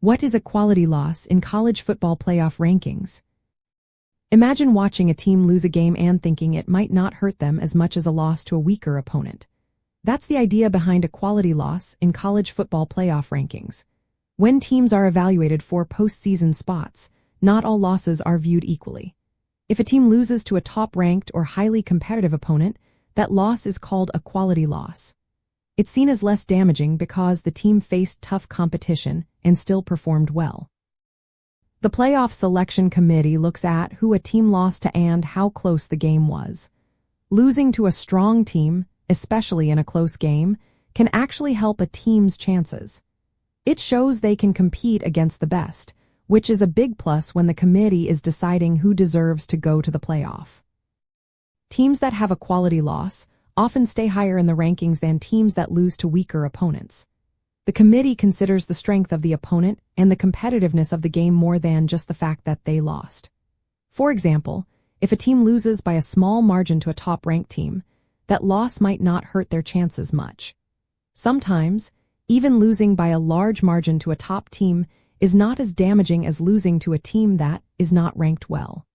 What is a quality loss in college football playoff rankings? Imagine watching a team lose a game and thinking it might not hurt them as much as a loss to a weaker opponent. That's the idea behind a quality loss in college football playoff rankings. When teams are evaluated for postseason spots, not all losses are viewed equally. If a team loses to a top-ranked or highly competitive opponent, that loss is called a quality loss. It's seen as less damaging because the team faced tough competition and still performed well. The playoff selection committee looks at who a team lost to and how close the game was. Losing to a strong team, especially in a close game, can actually help a team's chances. It shows they can compete against the best, which is a big plus when the committee is deciding who deserves to go to the playoff. Teams that have a quality loss often stay higher in the rankings than teams that lose to weaker opponents. The committee considers the strength of the opponent and the competitiveness of the game more than just the fact that they lost. For example, if a team loses by a small margin to a top-ranked team, that loss might not hurt their chances much. Sometimes, even losing by a large margin to a top team is not as damaging as losing to a team that is not ranked well.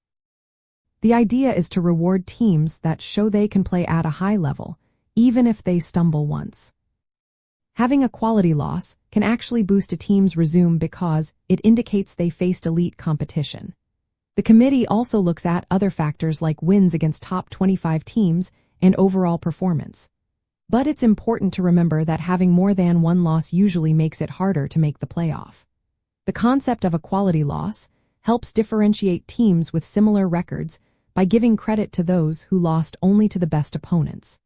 The idea is to reward teams that show they can play at a high level, even if they stumble once. Having a quality loss can actually boost a team's resume because it indicates they faced elite competition. The committee also looks at other factors like wins against top 25 teams and overall performance. But it's important to remember that having more than one loss usually makes it harder to make the playoff. The concept of a quality loss helps differentiate teams with similar records by giving credit to those who lost only to the best opponents.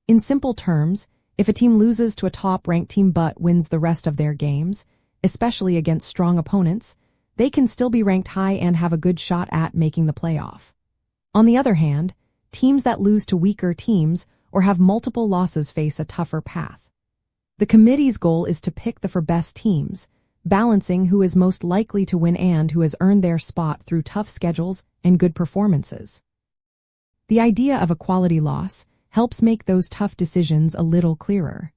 In simple terms, if a team loses to a top-ranked team but wins the rest of their games, especially against strong opponents, they can still be ranked high and have a good shot at making the playoff. On the other hand, teams that lose to weaker teams or have multiple losses face a tougher path. The committee's goal is to pick the best teams, balancing who is most likely to win and who has earned their spot through tough schedules and good performances. The idea of a quality loss helps make those tough decisions a little clearer.